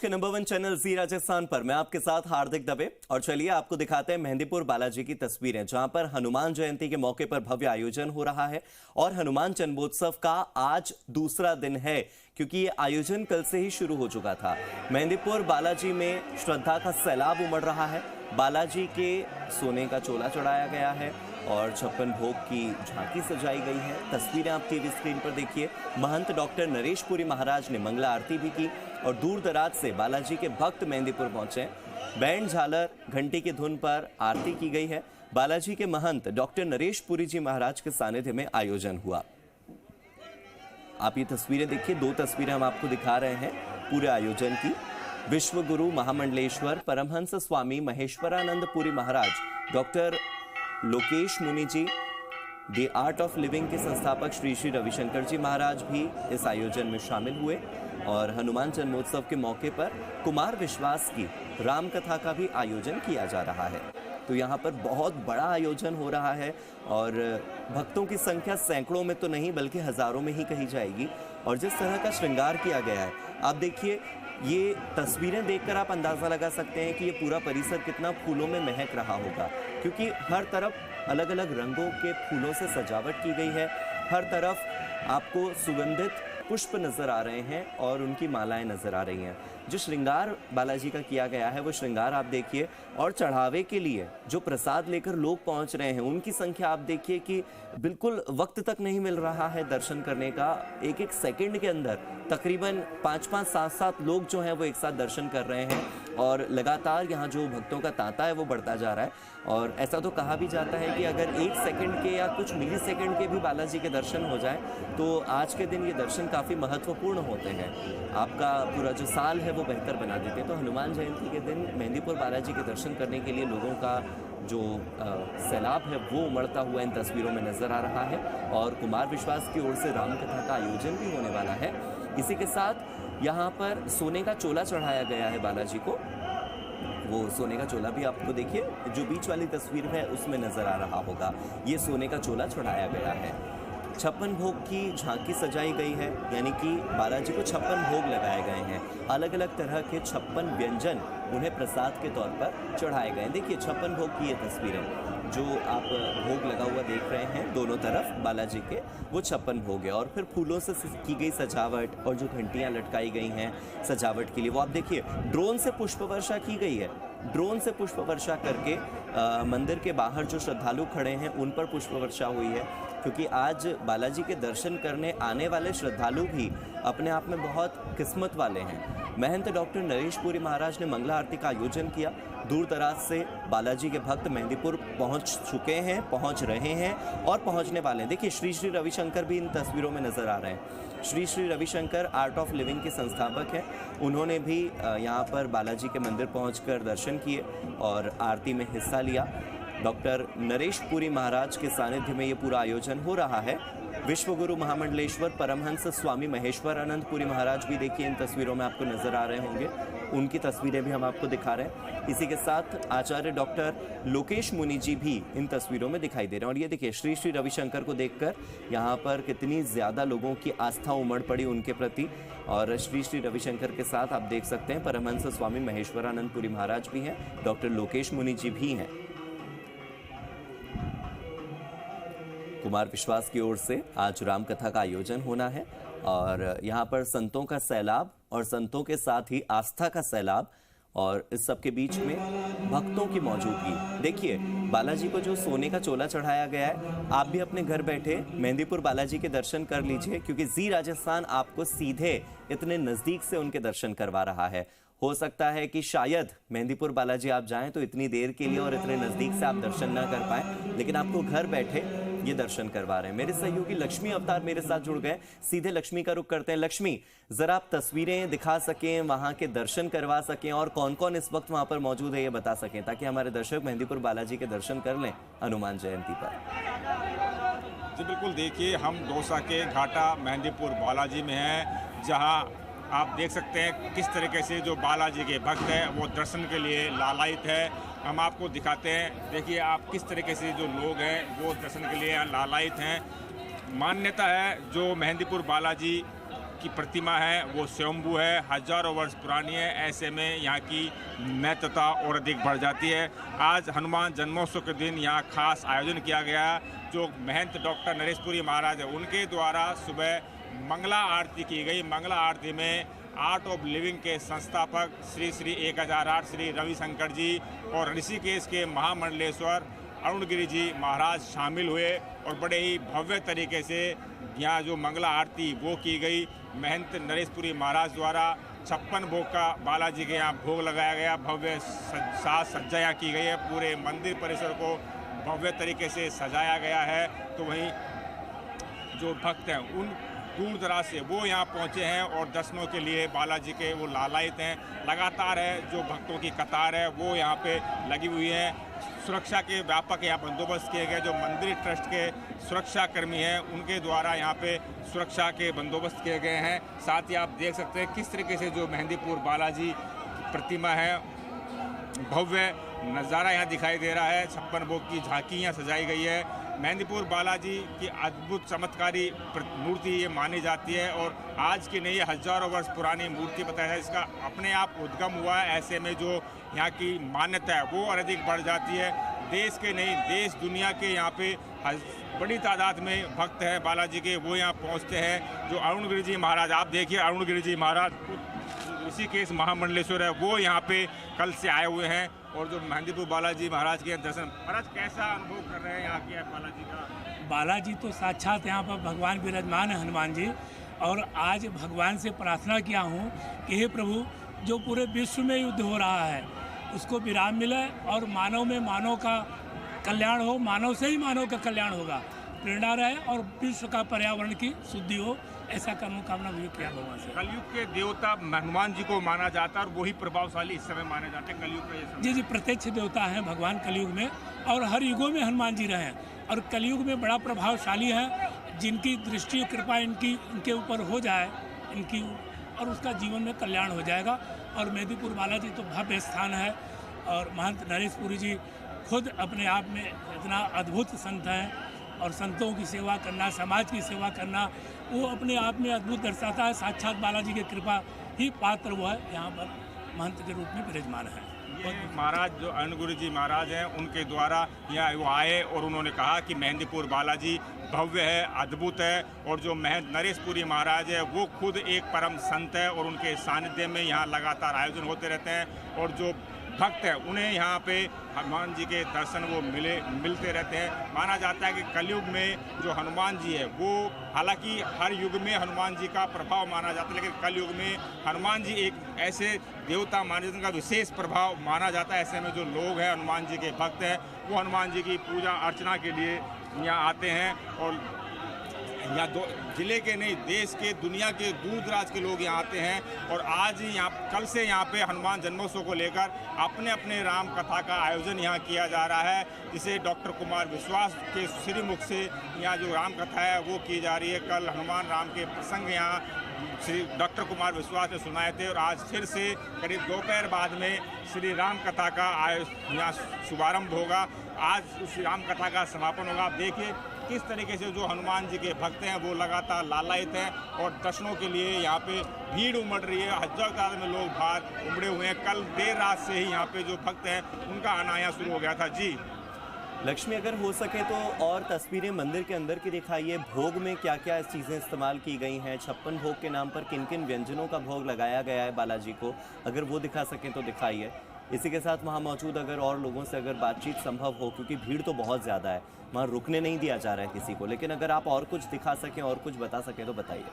के number 1 channel जी राजस्थान पर मैं आपके साथ हार्दिक दबे और चलिए आपको दिखाते हैं मेहंदीपुर बालाजी की तस्वीरें, जहां पर हनुमान जयंती के मौके पर भव्य आयोजन हो रहा है। और हनुमान जन्मोत्सव का आज दूसरा दिन है, क्योंकि ये आयोजन कल से ही शुरू हो चुका था। मेहंदीपुर बालाजी में श्रद्धा का सैलाब उमड़ रहा है। बालाजी के सोने का चोला चढ़ाया गया है और 56 भोग की झांकी सजाई गई है। तस्वीरें आप टीवी स्क्रीन पर देखिए। महंत डॉक्टर नरेश पुरी महाराज ने मंगला आरती भी की और दूर दराज से बालाजी के भक्त मेहंदीपुर पहुंचे। बैंड झालर घंटी की धुन पर आरती की गई है। बालाजी के महंत डॉक्टर नरेश पुरी जी महाराज के सानिध्य में आयोजन हुआ। आप ये तस्वीरें देखिए, 2 तस्वीरें हम आपको दिखा रहे हैं पूरे आयोजन की। विश्व गुरु महामंडलेश्वर परमहंस स्वामी महेश्वरानंद पुरी महाराज, डॉक्टर लोकेश मुनि जी, द आर्ट ऑफ लिविंग के संस्थापक श्री श्री रविशंकर जी महाराज भी इस आयोजन में शामिल हुए। और हनुमान जन्मोत्सव के मौके पर कुमार विश्वास की राम कथा का भी आयोजन किया जा रहा है। तो यहाँ पर बहुत बड़ा आयोजन हो रहा है और भक्तों की संख्या सैकड़ों में तो नहीं बल्कि हजारों में ही कही जाएगी। और जिस तरह का श्रृंगार किया गया है, आप देखिए, ये तस्वीरें देखकर आप अंदाज़ा लगा सकते हैं कि ये पूरा परिसर कितना फूलों में महक रहा होगा, क्योंकि हर तरफ अलग अलग रंगों के फूलों से सजावट की गई है। हर तरफ आपको सुगंधित पुष्प नजर आ रहे हैं और उनकी मालाएं नजर आ रही हैं। जो श्रृंगार बालाजी का किया गया है वो श्रृंगार आप देखिए, और चढ़ावे के लिए जो प्रसाद लेकर लोग पहुंच रहे हैं उनकी संख्या आप देखिए कि बिल्कुल वक्त तक नहीं मिल रहा है दर्शन करने का। एक एक सेकंड के अंदर तकरीबन 5-5, 7-7 लोग जो हैं वो एक साथ दर्शन कर रहे हैं और लगातार यहाँ जो भक्तों का तांता है वो बढ़ता जा रहा है। और ऐसा तो कहा भी जाता है कि अगर 1 सेकंड के या कुछ मिली सेकंड के भी बालाजी के दर्शन हो जाए तो आज के दिन ये दर्शन काफ़ी महत्वपूर्ण होते हैं, आपका पूरा जो साल है वो बेहतर बना देते हैं। तो हनुमान जयंती के दिन मेहंदीपुर बालाजी के दर्शन करने के लिए लोगों का जो सैलाब है वो उमड़ता हुआ इन तस्वीरों में नजर आ रहा है। और कुमार विश्वास की ओर से रामकथा का आयोजन भी होने वाला है। इसी के साथ यहाँ पर सोने का चोला चढ़ाया गया है बालाजी को। वो सोने का चोला भी आपको देखिए, जो बीच वाली तस्वीर है उसमें नजर आ रहा होगा, ये सोने का चोला चढ़ाया गया है। 56 भोग की झांकी सजाई गई है, यानी कि बालाजी को 56 भोग लगाए गए हैं। अलग अलग तरह के 56 व्यंजन उन्हें प्रसाद के तौर पर चढ़ाए गए हैं। देखिए 56 भोग की ये तस्वीरें जो आप भोग लगा हुआ देख रहे हैं दोनों तरफ बालाजी के, वो 56 भोग है। और फिर फूलों से की गई सजावट और जो घंटियां लटकाई गई हैं सजावट के लिए, वो आप देखिए। ड्रोन से पुष्प वर्षा की गई है। ड्रोन से पुष्प वर्षा करके मंदिर के बाहर जो श्रद्धालु खड़े हैं उन पर पुष्प वर्षा हुई है, क्योंकि आज बालाजी के दर्शन करने आने वाले श्रद्धालु भी अपने आप में बहुत किस्मत वाले हैं। महंत डॉक्टर नरेश पुरी महाराज ने मंगला आरती का आयोजन किया। दूर दराज से बालाजी के भक्त मेहंदीपुर पहुंच चुके हैं, पहुंच रहे हैं और पहुंचने वाले हैं। देखिए श्री श्री रविशंकर भी इन तस्वीरों में नजर आ रहे हैं। Shri Shri Ravishankar art of living के संस्थापक हैं। उन्होंने भी यहाँ पर बालाजी के मंदिर पहुंचकर दर्शन किए और आरती में हिस्सा लिया। डॉक्टर नरेश पुरी महाराज के सानिध्य में ये पूरा आयोजन हो रहा है। विश्व गुरु महामंडलेश्वर परमहंस स्वामी महेश्वरानंद पुरी महाराज भी देखिए इन तस्वीरों में आपको नजर आ रहे होंगे, उनकी तस्वीरें भी हम आपको दिखा रहे हैं। इसी के साथ आचार्य डॉक्टर लोकेश मुनि जी भी इन तस्वीरों में दिखाई दे रहे हैं। और ये देखिए श्री श्री रविशंकर को देखकर यहाँ पर कितनी ज़्यादा लोगों की आस्था उमड़ पड़ी उनके प्रति। और श्री श्री रविशंकर के साथ आप देख सकते हैं परमहंस स्वामी महेश्वरानंद पुरी महाराज भी हैं, डॉक्टर लोकेश मुनि जी भी हैं। कुमार विश्वास की ओर से आज राम कथा का आयोजन होना है और यहाँ पर संतों का सैलाब और संतों के साथ ही आस्था का सैलाब, और इस सब के बीच में भक्तों की मौजूदगी। देखिए बालाजी को जो सोने का चोला चढ़ाया गया है, आप भी अपने घर बैठे मेहंदीपुर बालाजी के दर्शन कर लीजिए, क्योंकि जी राजस्थान आपको सीधे इतने नज़दीक से उनके दर्शन करवा रहा है। हो सकता है कि शायद मेहंदीपुर बालाजी आप जाएं तो इतनी देर के लिए और इतने नज़दीक से आप दर्शन ना कर पाएं, लेकिन आपको घर बैठे ये दर्शन करवा रहे हैं। मेरे सहयोगी लक्ष्मी अवतार मेरे साथ जुड़ गए, सीधे लक्ष्मी का रुख करते हैं। लक्ष्मी, जरा आप तस्वीरें दिखा सकें, वहां के दर्शन करवा सकें और कौन कौन इस वक्त वहां पर मौजूद है ये बता सकें, ताकि हमारे दर्शक मेहंदीपुर बालाजी के दर्शन कर लें हनुमान जयंती पर। जी बिल्कुल, देखिए हम दौसा के घाटा मेहंदीपुर बालाजी में हैं, जहां आप देख सकते हैं किस तरीके से जो बालाजी के भक्त हैं वो दर्शन के लिए लालायित है। हम आपको दिखाते हैं, देखिए आप किस तरीके से जो लोग हैं वो दर्शन के लिए लालायित हैं। मान्यता है जो मेहंदीपुर बालाजी की प्रतिमा है वो स्वयंभू है, हजारों वर्ष पुरानी है। ऐसे में यहाँ की महत्वता और अधिक बढ़ जाती है। आज हनुमान जन्मोत्सव के दिन यहाँ खास आयोजन किया गया। जो महंत डॉक्टर नरेशपुरी महाराज है उनके द्वारा सुबह मंगला आरती की गई। मंगला आरती में आर्ट ऑफ लिविंग के संस्थापक श्री श्री 1008 श्री रविशंकर जी और ऋषिकेश के महामंडलेश्वर अरुणगिरी जी महाराज शामिल हुए और बड़े ही भव्य तरीके से यहाँ जो मंगला आरती वो की गई। महंत नरेशपुरी महाराज द्वारा 56 भोग का बालाजी के यहाँ भोग लगाया गया। भव्य साज सज्जा यहाँ की गई है। पूरे मंदिर परिसर को भव्य तरीके से सजाया गया है। तो वहीं जो भक्त हैं उन दूर दराज से वो यहाँ पहुँचे हैं और दर्शनों के लिए बालाजी के वो लालायित हैं। लगातार है जो भक्तों की कतार है वो यहाँ पे लगी हुई है। सुरक्षा के व्यापक यहाँ बंदोबस्त किए गए। जो मंदिर ट्रस्ट के सुरक्षा कर्मी हैं उनके द्वारा यहाँ पे सुरक्षा के बंदोबस्त किए गए हैं। साथ ही आप देख सकते हैं किस तरीके से जो मेहंदीपुर बालाजी की प्रतिमा है भव्य नज़ारा यहाँ दिखाई दे रहा है। 56 भोग की झांकी यहाँ सजाई गई है। मेहंदीपुर बालाजी की अद्भुत चमत्कारी मूर्ति ये मानी जाती है और आज की नहीं हजारों वर्ष पुरानी मूर्ति बताया है। इसका अपने आप उद्गम हुआ है। ऐसे में जो यहाँ की मान्यता है वो और अधिक बढ़ जाती है। देश के नहीं देश दुनिया के यहाँ पे बड़ी तादाद में भक्त हैं बालाजी के, वो यहाँ पहुँचते हैं। जो अरुणगिरी जी महाराज आप देखिए, अरुणगिरी जी महाराज ऋषिकेश महामंडलेश्वर है वो यहाँ पे कल से आए हुए हैं और जो मेहंदीपुर बालाजी महाराज के दर्शन। महाराज कैसा अनुभव कर रहे हैं यहाँ के बालाजी का? बालाजी तो साक्षात यहाँ पर भगवान विराजमान है हनुमान जी। और आज भगवान से प्रार्थना किया हूँ कि हे प्रभु जो पूरे विश्व में युद्ध हो रहा है उसको विराम मिले और मानव में मानव का कल्याण हो, मानव से ही मानव का कल्याण होगा, प्रेरणा रहे और विश्व का पर्यावरण की शुद्धि हो, ऐसा कामना भी किया भगवान से। कलयुग के देवता हनुमान जी को माना जाता है और वही प्रभावशाली इस समय माने जाते हैं कलयुग के। जी जी, प्रत्यक्ष देवता हैं भगवान कलयुग में और हर युगों में हनुमान जी रहे हैं और कलयुग में बड़ा प्रभावशाली है। जिनकी दृष्टि कृपा इनके ऊपर हो जाए इनकी और उसका जीवन में कल्याण हो जाएगा। और मेहंदीपुर बालाजी तो भव्य स्थान है और महंत नरेशपुरी जी खुद अपने आप में इतना अद्भुत संत हैं और संतों की सेवा करना, समाज की सेवा करना वो अपने आप में अद्भुत दर्शाता है। साक्षात बालाजी की कृपा ही पात्र वो है यहाँ पर महंत के रूप में विराजमान है। महाराज जो अरुणगिरी जी महाराज हैं उनके द्वारा यहाँ वो आए और उन्होंने कहा कि मेहंदीपुर बालाजी भव्य है, अद्भुत है और जो महंत नरेशपुरी महाराज है वो खुद एक परम संत है और उनके सानिध्य में यहाँ लगातार आयोजन होते रहते हैं और जो भक्त हैं उन्हें यहाँ पे हनुमान जी के दर्शन वो मिलते रहते हैं। माना जाता है कि कलयुग में जो हनुमान जी है वो हालांकि हर युग में हनुमान जी का प्रभाव माना जाता है, लेकिन कलयुग में हनुमान जी एक ऐसे देवता माने जाते हैं जिनका विशेष प्रभाव माना जाता है। ऐसे में जो लोग हैं हनुमान जी के भक्त हैं वो हनुमान जी की पूजा अर्चना के लिए यहाँ आते हैं और यहाँ जिले के नहीं देश के दुनिया के दूर दराज के लोग यहाँ आते हैं। और आज ही यहाँ कल से यहाँ पे हनुमान जन्मोत्सव को लेकर अपने अपने राम कथा का आयोजन यहाँ किया जा रहा है, जिसे डॉक्टर कुमार विश्वास के श्रीमुख से यहाँ जो राम कथा है वो की जा रही है। कल हनुमान राम के प्रसंग यहाँ श्री डॉक्टर कुमार विश्वास ने सुनाए थे और आज फिर से करीब दोपहर बाद में श्री राम कथा का यहाँ शुभारंभ होगा। आज उस राम कथा का समापन होगा। आप देखिए किस तरीके से जो हनुमान जी के भक्त हैं वो लगातार लालायित हैं और दर्शनों के लिए यहाँ पे भीड़ उमड़ रही है। हजारों तादाद में लोग बाहर उमड़े हुए हैं। कल देर रात से ही यहाँ पे जो भक्त हैं उनका आना यहाँ शुरू हो गया था। जी लक्ष्मी, अगर हो सके तो और तस्वीरें मंदिर के अंदर की दिखाइए। भोग में क्या क्या चीज़ें इस्तेमाल की गई हैं? 56 भोग के नाम पर किन किन व्यंजनों का भोग लगाया गया है बालाजी को, अगर वो दिखा सकें तो दिखाइए। इसी के साथ वहाँ मौजूद अगर और लोगों से अगर बातचीत संभव हो, क्योंकि भीड़ तो बहुत ज़्यादा है, वहाँ रुकने नहीं दिया जा रहा है किसी को, लेकिन अगर आप और कुछ दिखा सकें और कुछ बता सकें तो बताइए।